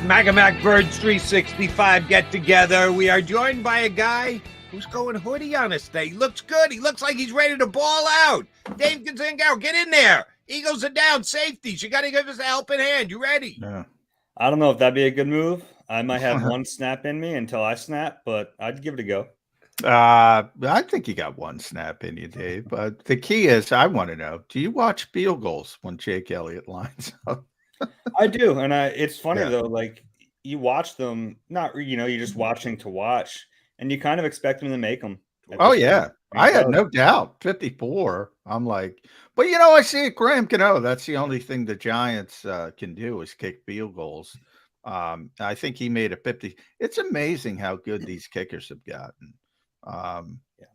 Mac Birds 365 get together. We are joined by a guy who's going hoodie on us today. He looks good. He looks like he's ready to ball out. Dave Zangaro, get in there. Eagles are down. Safeties. You got to give us a helping hand. You ready? Yeah. I don't know if that'd be a good move. I might have one snap in me until I snap, but I'd give it a go. I think you got one snap in you, Dave. But the key is, I want to know: do you watch field goals when Jake Elliott lines up? I do, and it's funny though. Like you watch them, you're just watching to watch, and you kind of expect them to make them. Oh yeah, I had no doubt. 54. I'm like, but I see it. Graham Cano. That's the only thing the Giants can do is kick field goals. I think he made a 50. It's amazing how good these kickers have gotten.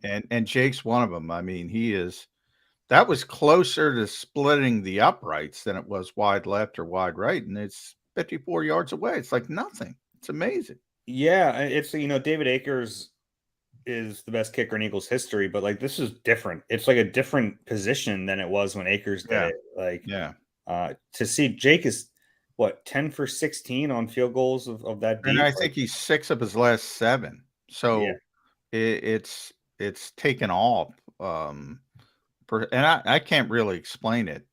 And Jake's one of them. I mean, that was closer to splitting the uprights than it was wide left or wide right. And it's 54 yards away. It's like nothing. It's amazing. Yeah. It's, David Akers is the best kicker in Eagles history, but like, this is different. It's like a different position than it was when Akers did it. Like, to see Jake is 10 for 16 on field goals of that deep. And I think he's 6 of his last 7. So it's taken off. And I can't really explain it.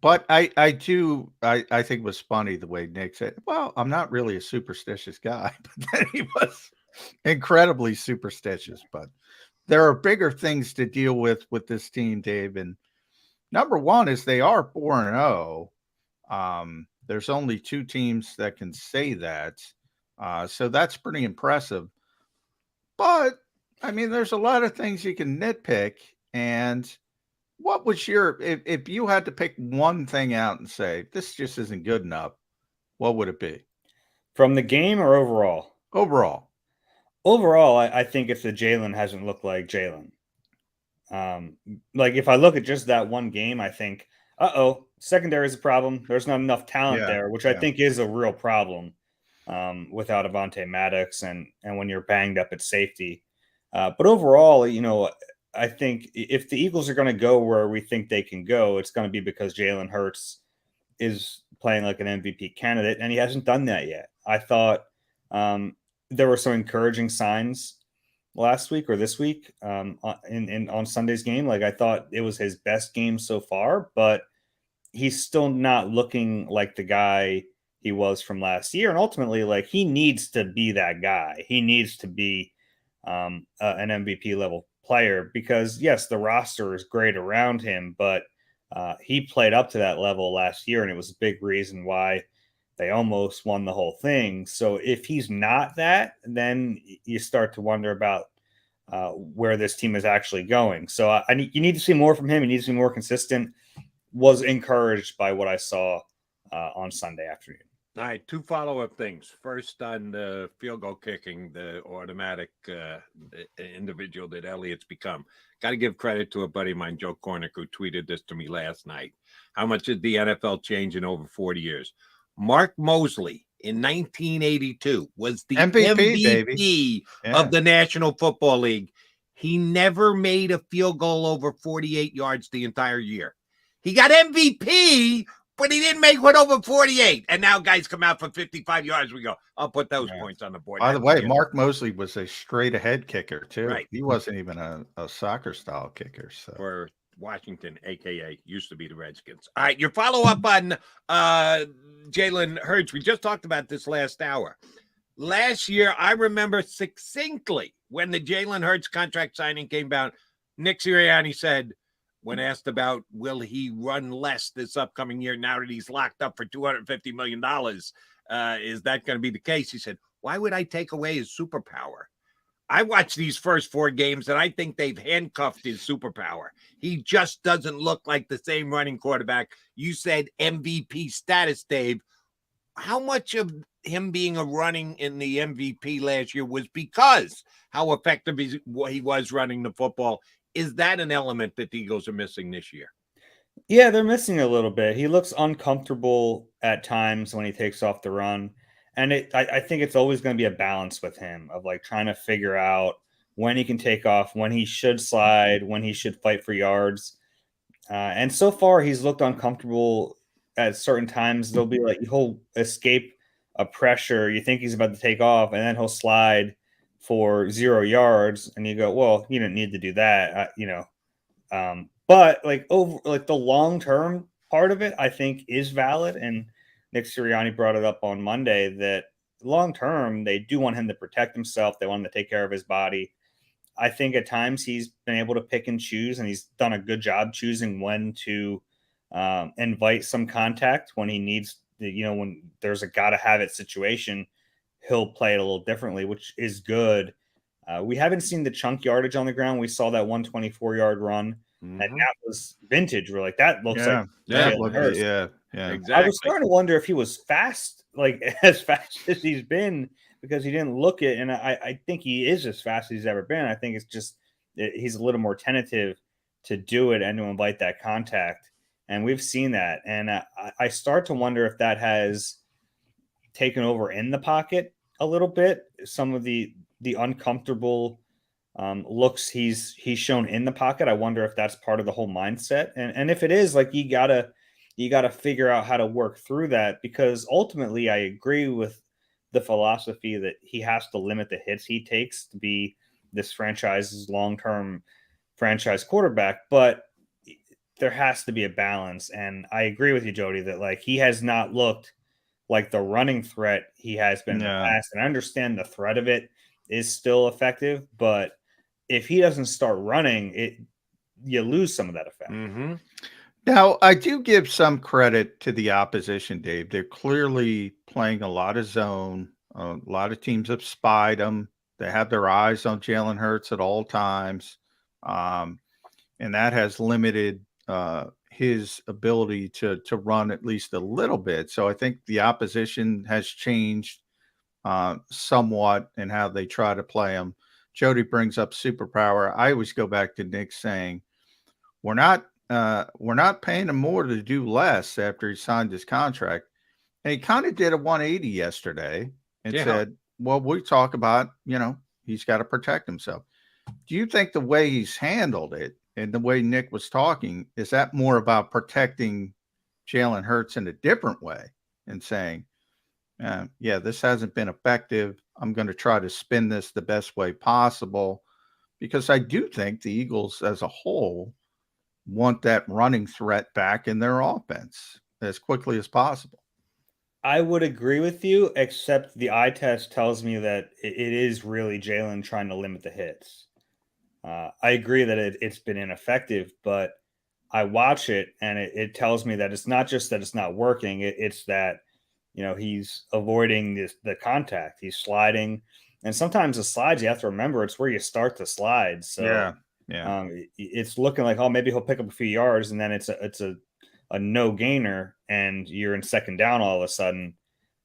But I think it was funny the way Nick said, well, I'm not really a superstitious guy, but then he was incredibly superstitious. But there are bigger things to deal with this team, Dave. And number one is they are 4-0. There's only 2 teams that can say that. So that's pretty impressive. But I mean, there's a lot of things you can nitpick. And what was if you had to pick one thing out and say, this just isn't good enough, what would it be? From the game or overall? Overall, I think it's that Jaylen hasn't looked like Jaylen. Like if I look at just that one game, I think, secondary is a problem. There's not enough talent there, which I think is a real problem without Avonte Maddox and when you're banged up at safety. But overall, I think if the Eagles are going to go where we think they can go, it's going to be because Jaylen Herz is playing like an MVP candidate, and he hasn't done that yet. I thought there were some encouraging signs last week or this week on Sunday's game. Like I thought it was his best game so far, but he's still not looking like the guy he was from last year. And ultimately, like he needs to be that guy. He needs to be an MVP level player because yes, the roster is great around him, but he played up to that level last year, and it was a big reason why they almost won the whole thing. So if he's not that, then you start to wonder about where this team is actually going. So you need to see more from him. He needs to be more consistent. Was encouraged by what I saw on Sunday afternoon. All right, 2 follow-up things. First, on the field goal kicking, the automatic individual that Elliott's become. Got to give credit to a buddy of mine, Joe Cornick, who tweeted this to me last night. How much did the NFL change in over 40 years? Mark Mosley in 1982 was the MVP of the National Football League. He never made a field goal over 48 yards the entire year. He got MVP, but he didn't make one over 48. And now guys come out for 55 yards. We go, I'll put those points on the board. By the way, Mark Mosley was a straight ahead kicker too. Right. He wasn't even a soccer style kicker. So for Washington, aka used to be the Redskins. All right, your follow-up on Jaylen Herz. We just talked about this last hour. Last year, I remember succinctly when the Jaylen Herz contract signing came down, Nick Sirianni said, when asked about will he run less this upcoming year now that he's locked up for $250 million, is that going to be the case? He said, why would I take away his superpower? I watched these first 4 games, and I think they've handcuffed his superpower. He just doesn't look like the same running quarterback. You said MVP status, Dave. How much of him being a running in the MVP last year was because how effective he was running the football? Is that an element that the Eagles are missing this year? Yeah, they're missing a little bit. He looks uncomfortable at times when he takes off the run. And I think it's always going to be a balance with him of like trying to figure out when he can take off, when he should slide, when he should fight for yards. And so far, he's looked uncomfortable at certain times. There'll be like he'll escape a pressure. You think he's about to take off, and then he'll slide for 0 yards, and you go, well, you didn't need to do that, but like over like the long term part of it, I think is valid. And Nick Sirianni brought it up on Monday that long term they do want him to protect himself. They want him to take care of his body. I think at times he's been able to pick and choose, and he's done a good job choosing when to invite some contact when he needs. When there's a gotta have it situation, he'll play it a little differently, which is good. We haven't seen the chunk yardage on the ground. We saw that 124-yard run, and that was vintage. We're like, that looks like Jaylen Herz. Exactly. I was starting to wonder if he was fast, like as fast as he's been, because he didn't look it. And I think he is as fast as he's ever been. I think it's just he's a little more tentative to do it and to invite that contact. And we've seen that. And I start to wonder if that has taken over in the pocket a little bit. Some of the uncomfortable looks he's shown in the pocket. I wonder if that's part of the whole mindset. And if it is, like, you gotta figure out how to work through that, because ultimately I agree with the philosophy that he has to limit the hits he takes to be this franchise's long-term franchise quarterback. But there has to be a balance. And I agree with you, Jody, that like he has not looked like the running threat he has been in the past. And I understand the threat of it is still effective, but if he doesn't start running, you lose some of that effect. Mm-hmm. Now, I do give some credit to the opposition, Dave. They're clearly playing a lot of zone. A lot of teams have spied them. They have their eyes on Jaylen Herz at all times. And that has limited his ability to run at least a little bit. So I think the opposition has changed somewhat in how they try to play him. Jody brings up superpower. I always go back to Nick saying, we're not paying him more to do less after he signed his contract. And he kind of did a 180 yesterday and said, well, we talk about, he's got to protect himself. Do you think the way he's handled it and the way Nick was talking, is that more about protecting Jaylen Herz in a different way and saying, this hasn't been effective. I'm going to try to spin this the best way possible, because I do think the Eagles as a whole want that running threat back in their offense as quickly as possible. I would agree with you, except the eye test tells me that it is really Jaylen trying to limit the hits. I agree that it's been ineffective, but I watch it and it tells me that it's not just that it's not working. It's that, he's avoiding the contact. He's sliding. And sometimes the slides, you have to remember, it's where you start the slide. So it's looking like, maybe he'll pick up a few yards, and then it's a no gainer, and you're in second down all of a sudden.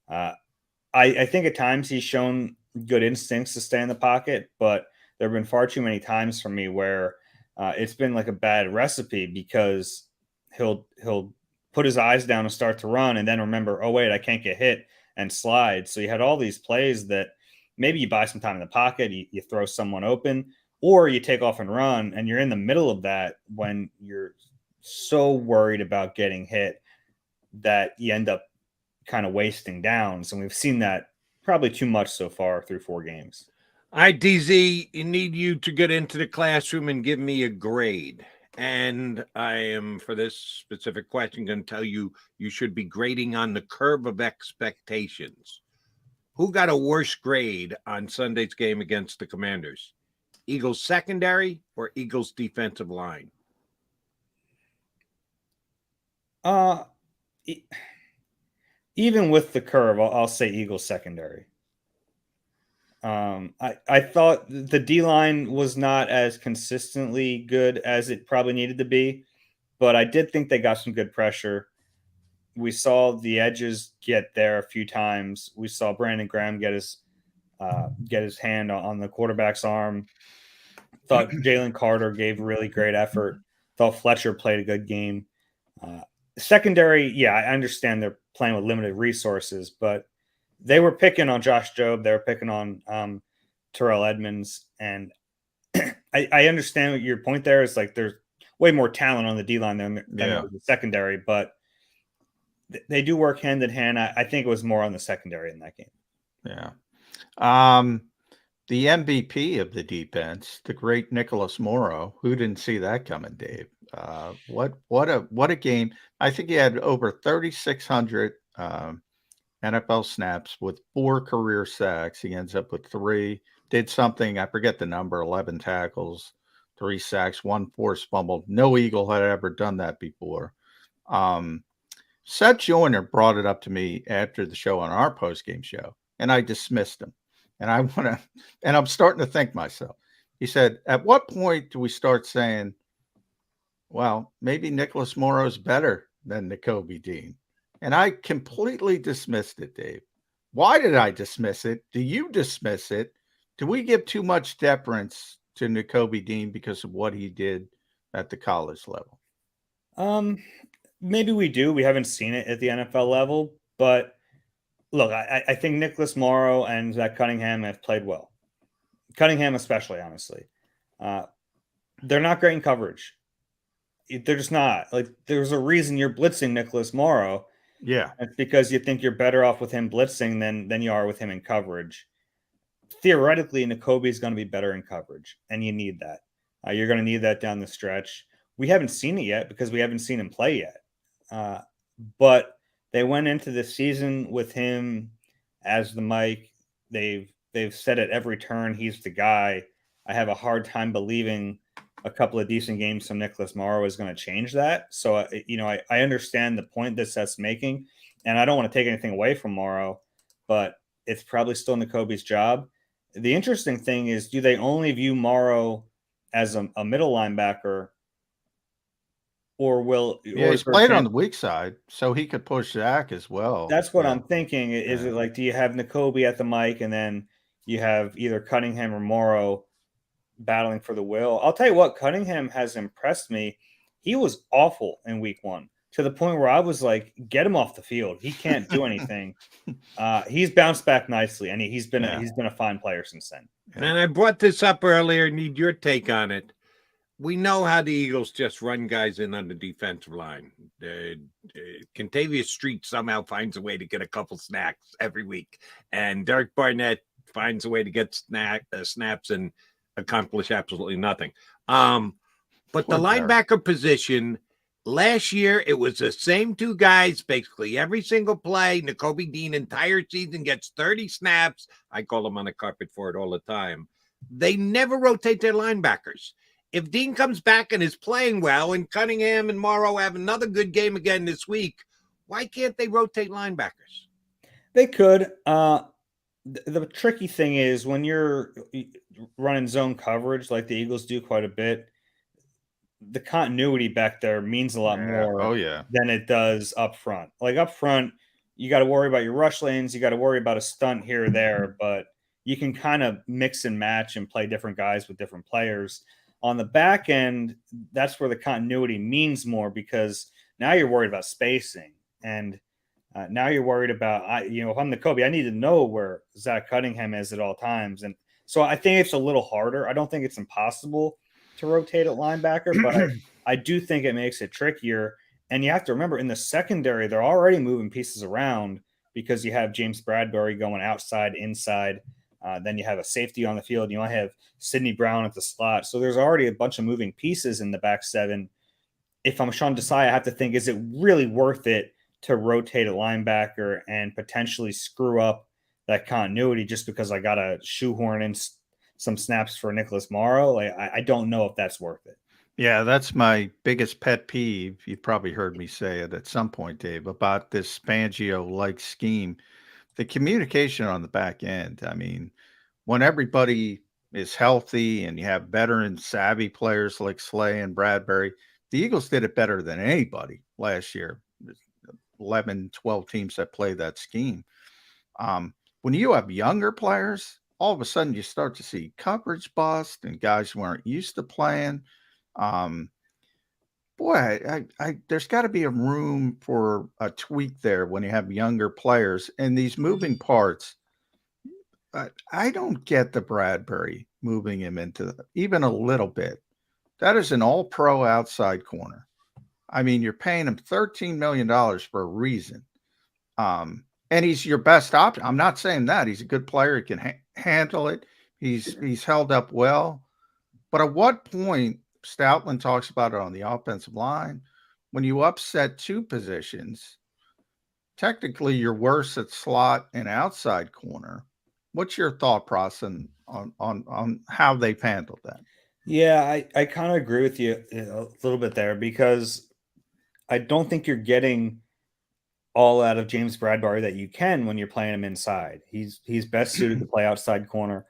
I think at times he's shown good instincts to stay in the pocket, but there have been far too many times for me where it's been like a bad recipe, because he'll put his eyes down and start to run, and then remember, oh wait, I can't get hit, and slide. So you had all these plays that maybe you buy some time in the pocket, you throw someone open, or you take off and run, and you're in the middle of that when you're so worried about getting hit that you end up kind of wasting downs. And we've seen that probably too much so far through 4 games. All right, DZ, you need you to get into the classroom and give me a grade. And I am, for this specific question, going to tell you should be grading on the curve of expectations. Who got a worse grade on Sunday's game against the Commanders? Eagles secondary or Eagles defensive line? Even with the curve, I'll say Eagles secondary. I thought the D-line was not as consistently good as it probably needed to be, but I did think they got some good pressure. We saw the edges get there a few times. We saw Brandon Graham get his hand on the quarterback's arm. Thought Jalen Carter gave really great effort. Thought Fletcher played a good game. Secondary, I understand they're playing with limited resources, but they were picking on Josh Jobe. They were picking on Terrell Edmonds. And I understand what your point there is. Like, there's way more talent on the D-line than the secondary. But they do work hand in hand. I think it was more on the secondary in that game. Yeah. The MVP of the defense, the great Nicholas Morrow, who didn't see that coming, Dave? What a game! I think he had over 3,600 NFL snaps with 4 career sacks. He ends up with 3. Did something, I forget the number, 11 tackles, 3 sacks, 1 forced fumble. No Eagle had ever done that before. Seth Joyner brought it up to me after the show on our post-game show, and I dismissed him. And I'm starting to think myself. He said, at what point do we start saying, well, maybe Nicholas Morrow's better than Nakobe Dean? And I completely dismissed it, Dave. Why did I dismiss it? Do you dismiss it? Do we give too much deference to Nakobe Dean because of what he did at the college level? Maybe we do. We haven't seen it at the NFL level, but look, I think Nicholas Morrow and Zach Cunningham have played well. Cunningham especially, honestly. They're not great in coverage. They're just not. Like, there's a reason you're blitzing Nicholas Morrow. Yeah. It's because you think you're better off with him blitzing than you are with him in coverage. Theoretically, Nakobe is going to be better in coverage, and you need that. You're going to need that down the stretch. We haven't seen it yet because we haven't seen him play yet. But they went into the season with him as the Mike. They've said at every turn he's the guy. I have a hard time believing a couple of decent games from Nicholas Morrow is going to change that. So, I understand the point that Seth's making, and I don't want to take anything away from Morrow, but it's probably still Nakobe's job. The interesting thing is, do they only view Morrow as a middle linebacker, or will? Yeah, he's played on the weak side, so he could push Zach as well. That's what I'm thinking. Is it like, do you have Nakobe at the mic, and then you have either Cunningham or Morrow battling for the will? I'll tell you what, Cunningham has impressed me. He was awful in week 1 to the point where I was like, get him off the field. He can't do anything. He's bounced back nicely, and he's been a fine player since then. And I brought this up earlier. Need your take on it. We know how the Eagles just run guys in on the defensive line. Contavious Street somehow finds a way to get a couple snacks every week, and Derek Barnett finds a way to get snaps and accomplish absolutely nothing. But the linebacker position, last year, it was the same 2 guys basically every single play. Nakobe Dean, entire season, gets 30 snaps. I call him on the carpet for it all the time. They never rotate their linebackers. If Dean comes back and is playing well, and Cunningham and Morrow have another good game again this week, why can't they rotate linebackers? They could. The tricky thing is when you're running zone coverage like the Eagles do quite a bit, the continuity back there means a lot more than it does up front. Like up front, you got to worry about your rush lanes. You got to worry about a stunt here or there, but you can kind of mix and match and play different guys with different players. On the back end, that's where the continuity means more, because now you're worried about spacing, and now you're worried about, if I'm Nakobe, I need to know where Zach Cunningham is at all times. And so I think it's a little harder. I don't think it's impossible to rotate at linebacker, but I do think it makes it trickier. And you have to remember, in the secondary, they're already moving pieces around because you have James Bradbury going outside, inside. Then you have a safety on the field. You might have Sidney Brown at the slot. So there's already a bunch of moving pieces in the back 7. If I'm Sean Desai, I have to think, is it really worth it to rotate a linebacker and potentially screw up that continuity just because I got to shoehorn in some snaps for Nicholas Morrow? Like, I don't know if that's worth it. Yeah, that's my biggest pet peeve. You've probably heard me say it at some point, Dave, about this Fangio-like scheme. The communication on the back end. I mean, when everybody is healthy and you have veteran savvy players like Slay and Bradbury, the Eagles did it better than anybody last year. 11, 12 teams that play that scheme. When you have younger players, all of a sudden you start to see coverage bust and guys who aren't used to playing. There's got to be a room for a tweak there when you have younger players and these moving parts. I don't get the Bradbury moving him into even a little bit. That is an all-pro outside corner. I mean, you're paying him $13 million for a reason. And he's your best option. I'm not saying that. He's a good player. He can handle it. He's held up well. But at what point, Stoutland talks about it on the offensive line, when you upset two positions, technically you're worse at slot and outside corner. What's your thought process on how they've handled that? Yeah, I kind of agree with you a little bit there, because I don't think you're getting all out of James Bradbury that you can when you're playing him inside. He's best suited to play outside corner.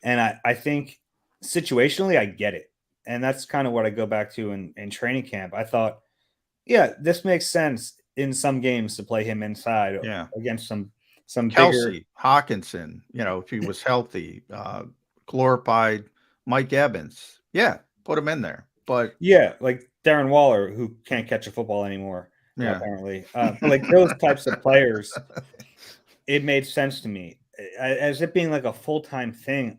And I think situationally I get it. And that's kind of what I go back to in training camp. I thought, yeah, this makes sense in some games to play him inside against some Kelsey, bigger Hawkinson, if he was healthy, glorified Mike Evans. Yeah, put him in there. But yeah, like Darren Waller, who can't catch a football anymore, apparently. Like those types of players, it made sense to me. As it being like a full-time thing,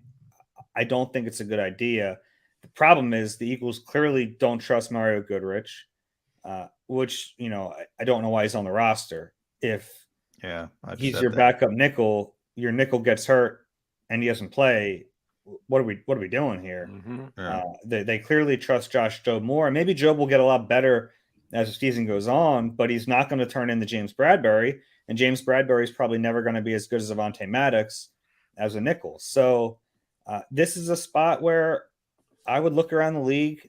I don't think it's a good idea. The problem is the Eagles clearly don't trust Mario Goodrich, which, I don't know why he's on the roster. If he's your backup nickel, your nickel gets hurt and he doesn't play, what are we doing here? They clearly trust Josh Jobe more, and maybe Jobe will get a lot better as the season goes on, but he's not going to turn into James Bradbury, and James Bradbury is probably never going to be as good as Avonte Maddox as a nickel. So this is a spot where I would look around the league.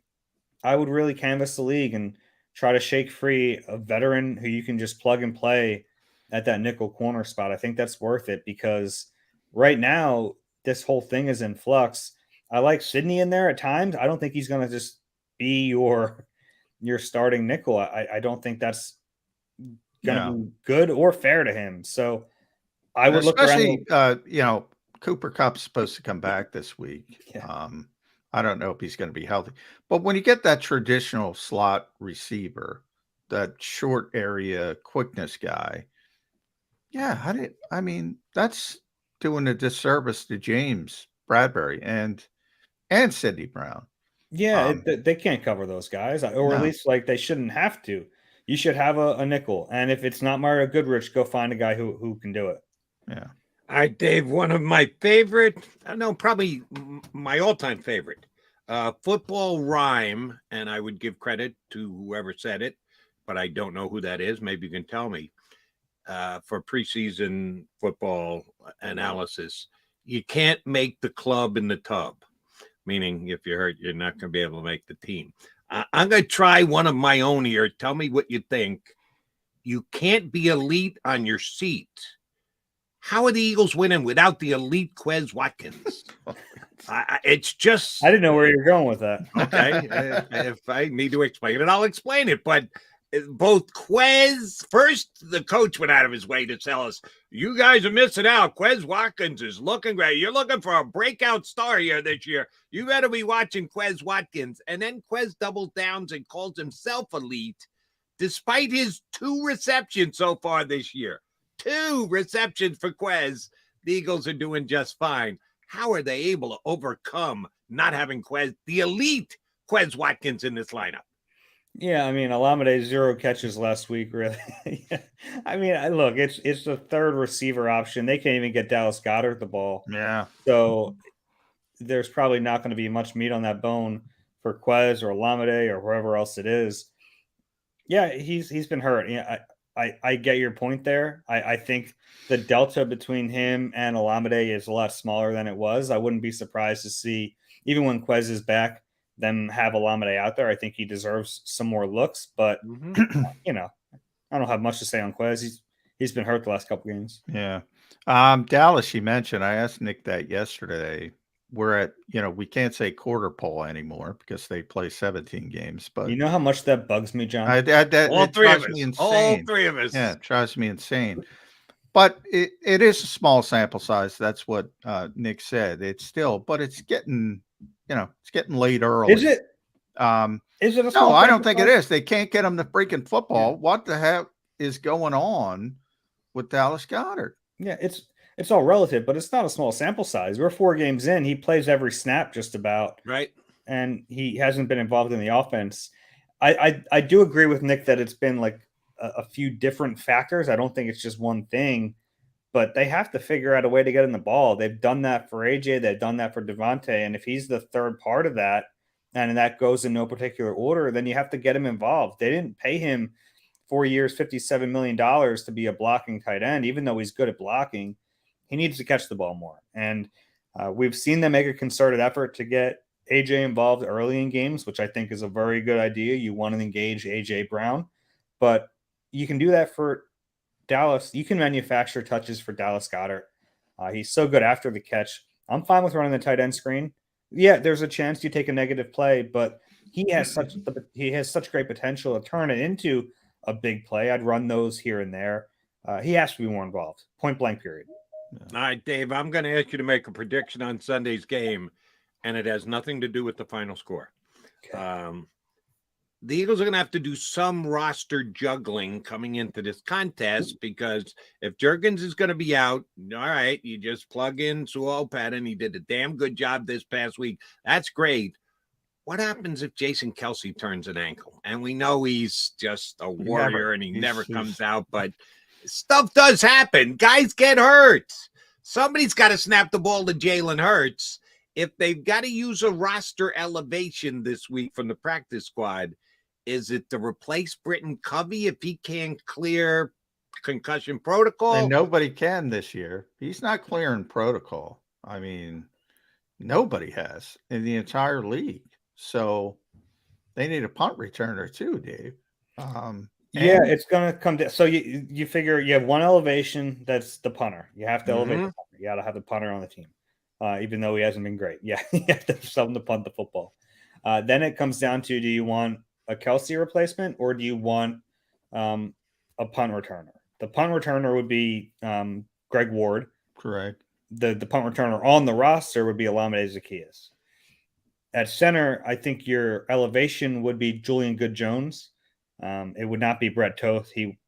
I would really canvass the league and try to shake free a veteran who you can just plug and play at that nickel corner spot. I think that's worth it, because right now this whole thing is in flux. I like Sidney in there at times. I don't think he's going to just be your starting nickel. I don't think that's going to be good or fair to him. So I would look around. Cooper Kupp's supposed to come back this week. Yeah. I don't know if he's going to be healthy, but when you get that traditional slot receiver, that short area quickness guy, that's doing a disservice to James Bradbury and Sidney Brown. Yeah, they can't cover those guys, or at least like they shouldn't have to. You should have a nickel, and if it's not Mario Goodrich, go find a guy who can do it. Yeah. All right, Dave, one of my favorite, probably my all-time favorite football rhyme, and I would give credit to whoever said it, but I don't know who that is. Maybe you can tell me. For preseason football analysis, you can't make the club in the tub, meaning if you're hurt, you're not going to be able to make the team. I'm going to try one of my own here. Tell me what you think. You can't be elite on your seat. How are the Eagles winning without the elite Quz Watkins? It's just... I didn't know where you're going with that. Okay. If I need to explain it, I'll explain it. But both Quz, first the coach went out of his way to tell us, you guys are missing out. Quz Watkins is looking great. You're looking for a breakout star here this year. You better be watching Quz Watkins. And then Quz doubles down and calls himself elite, despite his 2 receptions so far this year. 2 receptions for Quz. The Eagles are doing just fine. How are they able to overcome not having Quz, the elite Quz Watkins in this lineup? Yeah, Alameda 0 catches last week, really. Look, it's the 3rd receiver option. They can't even get Dallas Goedert the ball. Yeah. So there's probably not going to be much meat on that bone for Quz or Alameda or whoever else it is. Yeah, he's been hurt. Yeah, I get your point there. I think the delta between him and Alameda is a lot smaller than it was. I wouldn't be surprised to see, even when Quz is back, them have Alameda out there. I think he deserves some more looks, but I don't have much to say on Quz. He's been hurt the last couple games. Yeah. Dallas, you mentioned, I asked Nick that yesterday. We're at, we can't say quarter pole anymore because they play 17 games, but you know how much that bugs me, John? All three of us. Yeah, it drives me insane. But it is a small sample size. That's what Nick said. It's getting, it's getting late early. Is it? Is it a small No, I don't think it is. They can't get them to freaking football. Yeah. What the heck is going on with Dallas Goedert? Yeah, it's all relative, but it's not a small sample size. We're 4 games in. He plays every snap just about. Right. And he hasn't been involved in the offense. I do agree with Nick that it's been like a few different factors. I don't think it's just one thing, but they have to figure out a way to get in the ball. They've done that for AJ. They've done that for Devontae. And if he's the third part of that, and that goes in no particular order, then you have to get him involved. They didn't pay him 4 years, $57 million to be a blocking tight end, even though he's good at blocking. He needs to catch the ball more. And we've seen them make a concerted effort to get AJ involved early in games, which I think is a very good idea. You want to engage AJ Brown, but you can do that for Dallas. You can manufacture touches for Dallas Goedert. He's so good after the catch. I'm fine with running the tight end screen. Yeah, there's a chance you take a negative play, but he has such great potential to turn it into a big play. I'd run those here and there. He has to be more involved. Point blank, period. All right, Dave, I'm going to ask you to make a prediction on Sunday's game, and it has nothing to do with the final score. Okay. The Eagles are going to have to do some roster juggling coming into this contest because if Jurgens is going to be out, all right, you just plug in Sewell Patton. He did a damn good job this past week. That's great. What happens if Jason Kelce turns an ankle? And we know he's just a warrior and he never comes out, but stuff does happen. Guys get hurt. Somebody's got to snap the ball to Jaylen Herz. If they've got to use a roster elevation this week from the practice squad, is it to replace Britton Covey if he can't clear concussion protocol? And nobody can this year. He's not clearing protocol. I mean, nobody has in the entire league. So they need a punt returner too, Dave. Yeah, it's going to come down. So you figure you have one elevation, that's the punter. You have to elevate the punter. You got to have the punter on the team, even though he hasn't been great. Yeah, you have to have someone to punt the football. Then it comes down to, do you want a Kelce replacement or do you want a punt returner? The punt returner would be Greg Ward. Correct. The punt returner on the roster would be Olamide Zaccheaus. At center, I think your elevation would be Julian Good-Jones. It would not be Brett Toth. He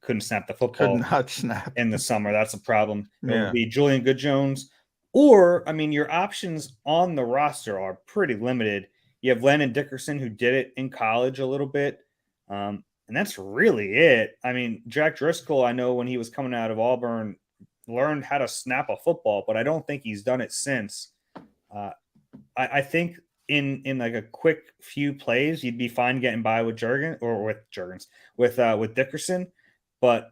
couldn't snap the football. Could not snap in the summer. That's a problem. It would be Julian Good-Jones. Or, I mean, your options on the roster are pretty limited. You have Landon Dickerson, who did it in college a little bit. And that's really it. I mean, Jack Driscoll, I know when he was coming out of Auburn, learned how to snap a football, but I don't think he's done it since. I think in like a quick few plays, you'd be fine getting by with with Dickerson, but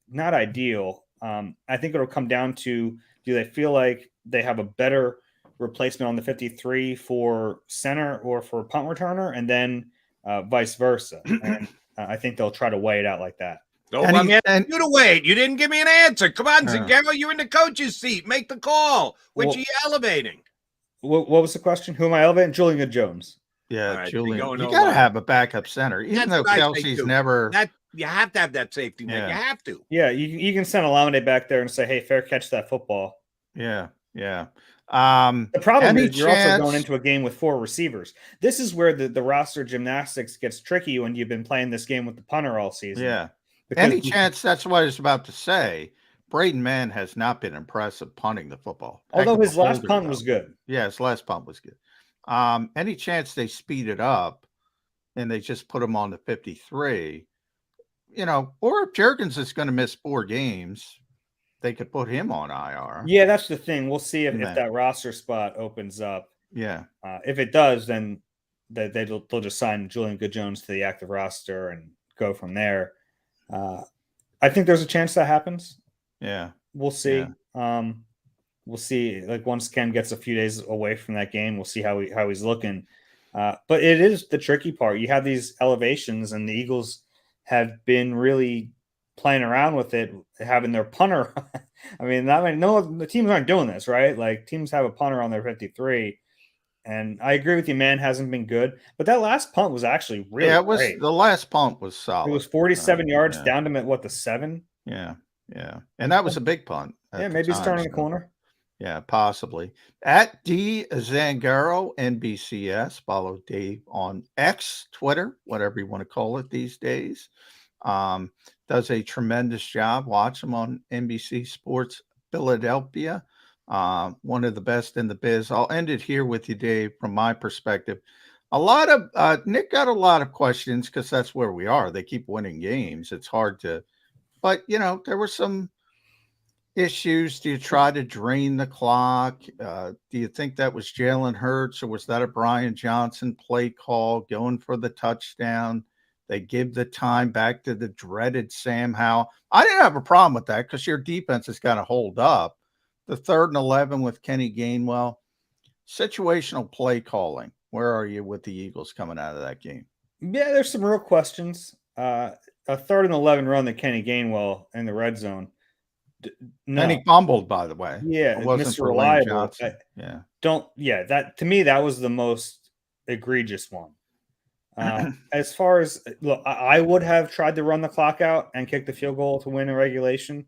not ideal. I think it'll come down to, do they feel like they have a better replacement on the 53 for center or for punt returner, and then vice versa. And I think they'll try to weigh it out like that. Don't let me ask you to wait. You didn't give me an answer. Come on, Zangaro, you're in the coach's seat. Make the call. Which are you elevating? What was the question? Who am I elevating? Julian Good-Jones. Yeah, right, Julian. You got to have a backup center, even though Kelsey's never. You have to have that safety net. You have to. Yeah, you can send Olamide back there and say, "Hey, fair catch that football." Yeah. The problem is you're also going into a game with 4 receivers. This is where the roster gymnastics gets tricky when you've been playing this game with the punter all season. Yeah. Any chance? That's what I was about to say. Braden Mann has not been impressive punting the football. Although his last punt was good. Yeah, his last punt was good. Any chance they speed it up and they just put him on the 53, or if Jurgens is going to miss 4 games, they could put him on IR. Yeah, that's the thing. We'll see if that roster spot opens up. Yeah. If it does, then they'll just sign Julian Good-Jones to the active roster and go from there. I think there's a chance that happens. Yeah. We'll see. Yeah. We'll see. Like, once Ken gets a few days away from that game, we'll see how he's looking. But it is the tricky part. You have these elevations, and the Eagles have been really playing around with it, having their punter. I mean, the teams aren't doing this, right? Like, teams have a punter on their 53. And I agree with you, man, hasn't been good. But that last punt was actually really great. The last punt was solid. It was 47 yards down to the 7? Yeah. And that was a big punt. Yeah, maybe he's turning the corner. Yeah, possibly. At D Zangaro NBCS, follow Dave on X, Twitter, whatever you want to call it these days. Does a tremendous job. Watch him on NBC Sports Philadelphia. One of the best in the biz. I'll end it here with you, Dave, from my perspective. A lot of Nick got a lot of questions because that's where we are. They keep winning games. It's hard to, but there were some issues. Do you try to drain the clock? Do you think that was Jaylen Herz or was that a Brian Johnson play call going for the touchdown? They give the time back to the dreaded Sam Howell. I didn't have a problem with that because your defense has got to hold up. The 3rd and 11 with Kenny Gainwell. Situational play calling. Where are you with the Eagles coming out of that game? Yeah, there's some real questions. A 3rd and 11 run that Kenny Gainwell in the red zone. No. And he fumbled, by the way. Yeah, it wasn't Mr. for Lane Reliable. Johnson. That to me, that was the most egregious one. As far as look, I would have tried to run the clock out and kick the field goal to win in regulation.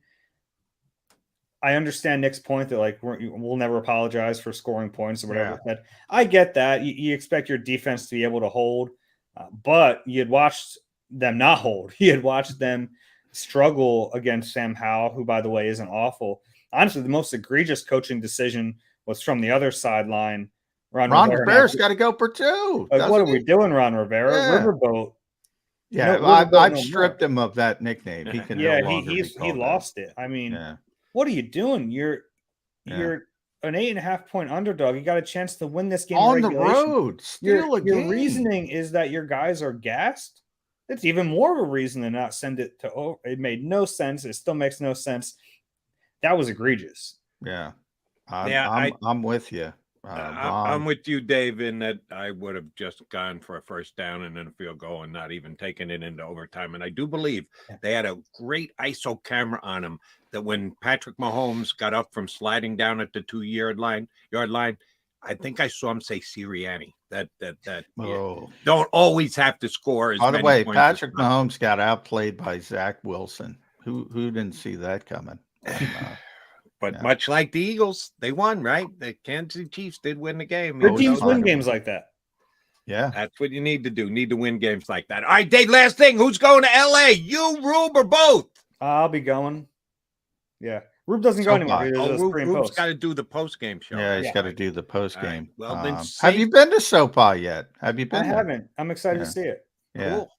I understand Nick's point that like we'll never apologize for scoring points or whatever. Yeah. I get that. You expect your defense to be able to hold, but you had watched them not hold. You had watched them struggle against Sam Howell, who, by the way, isn't awful. Honestly, the most egregious coaching decision was from the other sideline. Ron Rivera's got to go for 2. Like, what are we doing, Ron Rivera? Yeah. Riverboat. Yeah, I've stripped him of that nickname. He can no longer he lost it. I mean, what are you doing? You're an 8.5 point underdog. You got a chance to win this game on the road. Still your reasoning is that your guys are gassed. It's even more of a reason to not send it to over. It made no sense. It still makes no sense. That was egregious. Yeah. I'm with you. I'm with you, Dave, in that I would have just gone for a first down and then a field goal and not even taken it into overtime. And I do believe they had a great ISO camera on him that when Patrick Mahomes got up from sliding down at the 2-yard line, I think I saw him say Sirianni. That don't always have to score. By the way, Patrick Mahomes got outplayed by Zach Wilson. Who didn't see that coming? But much like the Eagles, they won, right? The Kansas City Chiefs did win the game. Good teams win games like that. Yeah. That's what you need to do. Need to win games like that. All right, Dave, last thing. Who's going to LA? You, Rube, or both? I'll be going. Yeah. Rube doesn't go anywhere. Rube's got to do the post-game show. Yeah, he's got to do the post-game. Right. Well, then have you been to SoPa yet? Have you been? I haven't. I'm excited to see it. Yeah. Cool.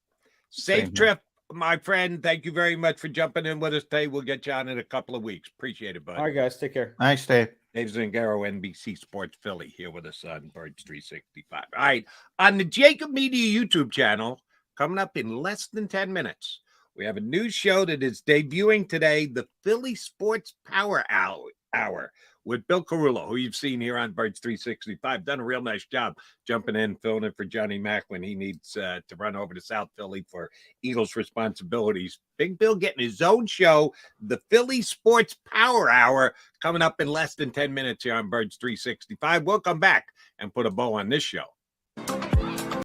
Safe trip, my friend. Thank you very much for jumping in with us today. We'll get you on in a couple of weeks. Appreciate it, bud. All right, guys. Take care. Thanks, Dave. Dave Zangaro, NBC Sports Philly, here with us on Birds 365. All right. On the JAKIB Media YouTube channel, coming up in less than 10 minutes, we have a new show that is debuting today, the Philly Sports Power Hour with Bill Carullo, who you've seen here on Birds 365. Done a real nice job jumping in, filling in for Johnny Mack when he needs to run over to South Philly for Eagles responsibilities. Big Bill getting his own show, the Philly Sports Power Hour, coming up in less than 10 minutes here on Birds 365. We'll come back and put a bow on this show